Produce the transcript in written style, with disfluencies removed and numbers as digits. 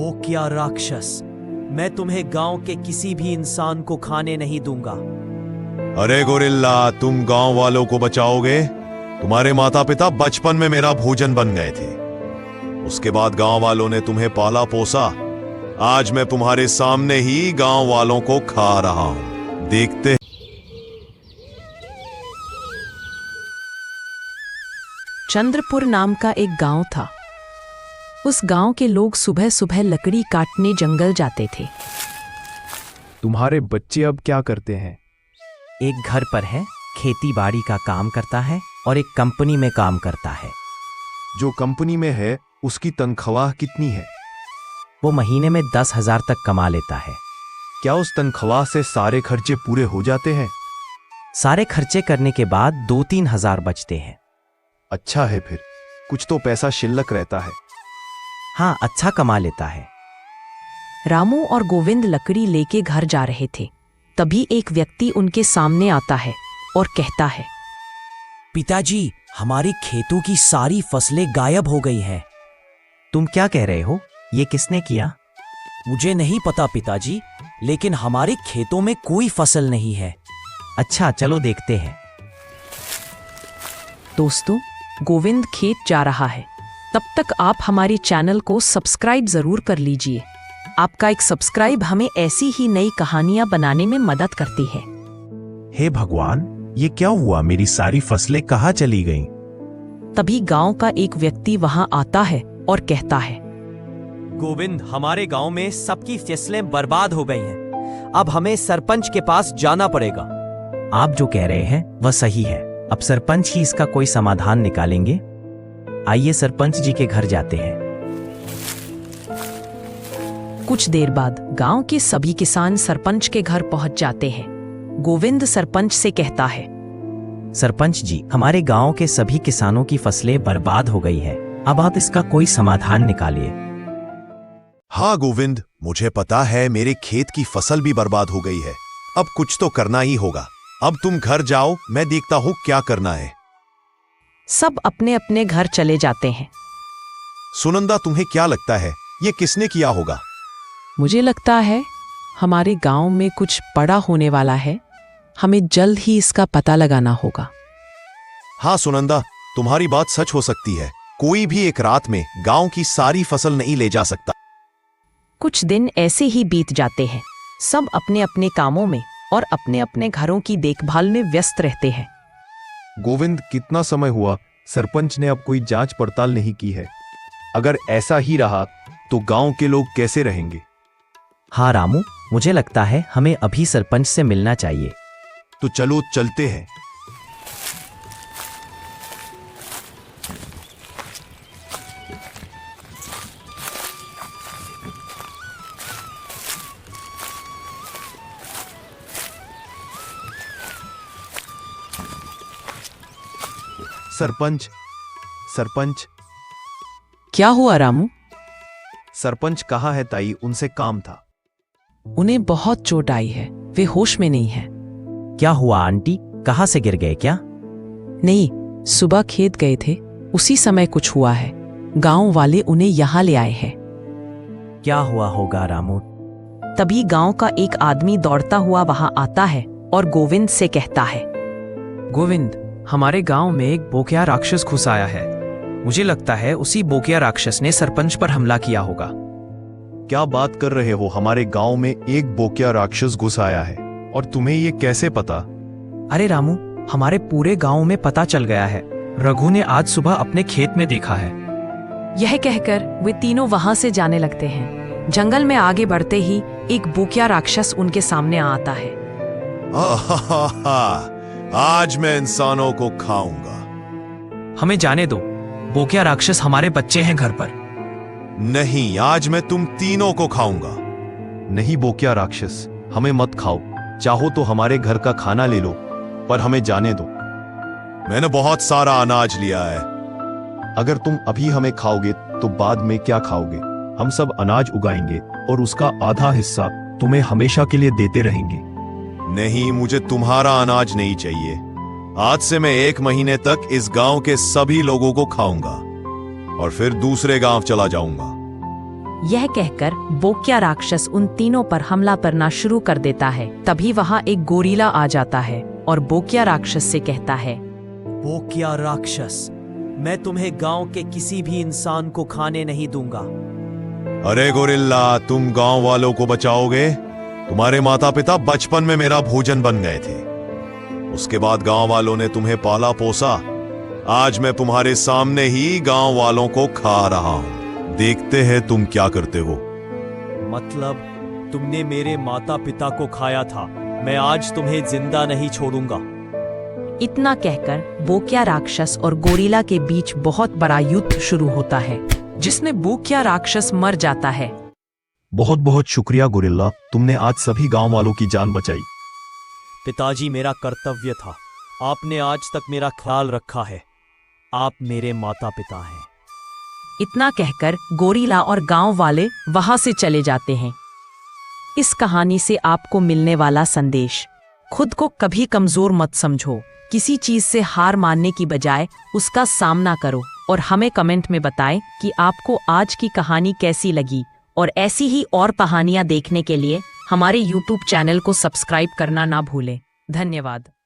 बोकिया राक्षस, मैं तुम्हें गांव के किसी भी इंसान को खाने नहीं दूंगा। अरे गोरिल्ला, तुम गांव वालों को बचाओगे? तुम्हारे माता पिता बचपन में मेरा भोजन बन गए थे। उसके बाद गांव वालों ने तुम्हें पाला पोसा। आज मैं तुम्हारे सामने ही गांव वालों को खा रहा हूं। देखते। चंद्रपुर नाम का एक गांव था। उस गांव के लोग सुबह सुबह लकड़ी काटने जंगल जाते थे। तुम्हारे बच्चे अब क्या करते हैं? एक घर पर है, खेती बाड़ी का काम करता है और एक कंपनी में काम करता है। जो कंपनी में है उसकी तनख्वाह कितनी है? वो महीने में 10,000 तक कमा लेता है। क्या उस तनख्वाह से सारे खर्चे पूरे हो जाते हैं? सारे खर्चे करने के बाद 2-3 हजार बचते हैं। अच्छा है, फिर कुछ तो पैसा शिल्लक रहता है। हाँ, अच्छा कमा लेता है। रामू और गोविंद लकड़ी लेके घर जा रहे थे। तभी एक व्यक्ति उनके सामने आता है और कहता है, पिताजी, हमारे खेतों की सारी फसलें गायब हो गई हैं। तुम क्या कह रहे हो? ये किसने किया? मुझे नहीं पता पिताजी, लेकिन हमारे खेतों में कोई फसल नहीं है। अच्छा, चलो देखते हैं। दोस्तों, गोविंद खेत जा रहा है। तब तक आप हमारे चैनल को सब्सक्राइब जरूर कर लीजिए। आपका एक सब्सक्राइब हमें ऐसी ही नई कहानियां बनाने में मदद करती है। हे भगवान, ये क्या हुआ? मेरी सारी फसलें कहाँ चली गईं? तभी गांव का एक व्यक्ति वहां आता है और कहता है, गोविंद, हमारे गांव में सबकी फसलें बर्बाद हो गई हैं। अब हमें सरपंच के पास जाना पड़ेगा। आप जो कह रहे हैं वह सही है। अब सरपंच ही इसका कोई समाधान निकालेंगे। आइए सरपंच जी के घर जाते हैं। कुछ देर बाद गांव के सभी किसान सरपंच के घर पहुंच जाते हैं। गोविंद सरपंच से कहता है, सरपंच जी, हमारे गांव के सभी किसानों की फसलें बर्बाद हो गई है। अब आप इसका कोई समाधान निकालिए। हाँ गोविंद, मुझे पता है मेरे खेत की फसल भी बर्बाद हो गई है। अब कुछ तो करना ही होगा। अब तुम घर जाओ, मैं देखता हूं क्या करना है। सब अपने अपने घर चले जाते हैं। सुनंदा, तुम्हें क्या लगता है ये किसने किया होगा? मुझे लगता है हमारे गांव में कुछ बड़ा होने वाला है। हमें जल्द ही इसका पता लगाना होगा। हाँ सुनंदा, तुम्हारी बात सच हो सकती है। कोई भी एक रात में गांव की सारी फसल नहीं ले जा सकता। कुछ दिन ऐसे ही बीत जाते हैं। सब अपने अपने कामों में और अपने अपने घरों की देखभाल में व्यस्त रहते हैं। गोविंद, कितना समय हुआ सरपंच ने अब कोई जांच पड़ताल नहीं की है। अगर ऐसा ही रहा तो गांव के लोग कैसे रहेंगे? हाँ रामू, मुझे लगता है हमें अभी सरपंच से मिलना चाहिए। तो चलो चलते हैं। सरपंच, सरपंच। क्या हुआ रामू? सरपंच कहाँ है ताई? उनसे काम था। उन्हें बहुत चोट आई है, वे होश में नहीं है। क्या हुआ आंटी? कहाँ से गिर गए क्या? नहीं, सुबह खेत गए थे, उसी समय कुछ हुआ है। गांव वाले उन्हें यहाँ ले आए हैं। क्या हुआ होगा रामू? तभी गांव का एक आदमी दौड़ता हुआ वहां आता है और गोविंद से कहता है, गोविंद, हमारे गांव में एक बोकिया राक्षस घुस आया है। मुझे लगता है उसी बोकिया राक्षस ने सरपंच पर हमला किया होगा। क्या बात कर रहे हो? हमारे गांव में एक बोकिया राक्षस घुस आया है और तुम्हें ये कैसे पता? अरे रामू, हमारे पूरे गांव में पता चल गया है। रघु ने आज सुबह अपने खेत में देखा है। यह कहकर वे तीनों वहां से जाने लगते हैं। जंगल में आगे बढ़ते ही एक बोकिया राक्षस उनके सामने आता है। आज मैं इंसानों को खाऊंगा। हमें जाने दो, बोकिया राक्षस हमारे बच्चे हैं घर पर। नहीं, आज मैं तुम तीनों को खाऊंगा। नहीं बोकिया राक्षस, हमें मत खाओ। चाहो तो हमारे घर का खाना ले लो, पर हमें जाने दो। मैंने बहुत सारा अनाज लिया है। अगर तुम अभी हमें खाओगे तो बाद में क्या खाओगे? हम सब अनाज उगाएंगे और उसका आधा हिस्सा तुम्हें हमेशा के लिए देते रहेंगे। नहीं, मुझे तुम्हारा अनाज नहीं चाहिए। आज से मैं 1 महीने तक इस गांव के सभी लोगों को खाऊंगा और फिर दूसरे गांव चला जाऊंगा। यह कहकर बोक्या राक्षस उन तीनों पर हमला करना शुरू कर देता है। तभी वहाँ एक गोरिल्ला आ जाता है और बोक्या राक्षस से कहता है, बोक्या राक्षस, मैं तुम्हें गांव के किसी भी इंसान को खाने नहीं दूंगा। अरे गोरिल्ला, तुम गांव वालों को बचाओगे? तुम्हारे माता पिता बचपन में मेरा भोजन बन गए थे। उसके बाद गांव वालों ने तुम्हें पाला पोसा। आज मैं तुम्हारे सामने ही गांव वालों को खा रहा हूं। देखते हैं तुम क्या करते हो। मतलब तुमने मेरे माता पिता को खाया था। मैं आज तुम्हें जिंदा नहीं छोड़ूंगा। इतना कहकर बोक्या राक्षस और गोरिल्ला के बीच बहुत बड़ा युद्ध शुरू होता है, जिसमें बोक्या राक्षस मर जाता है। बहुत बहुत शुक्रिया गोरिल्ला, तुमने आज सभी गांव वालों की जान बचाई। पिताजी, मेरा कर्तव्य था। आपने आज तक मेरा ख्याल रखा है। आप मेरे माता पिता हैं। इतना कहकर गोरिल्ला और गांव वाले वहां से चले जाते हैं। इस कहानी से आपको मिलने वाला संदेश: खुद को कभी कमजोर मत समझो। किसी चीज से हार मानने की बजाय उसका सामना करो और हमें कमेंट में बताएं कि आपको आज की कहानी कैसी लगी। और ऐसी ही और कहानियां देखने के लिए हमारे YouTube चैनल को सब्सक्राइब करना ना भूलें। धन्यवाद।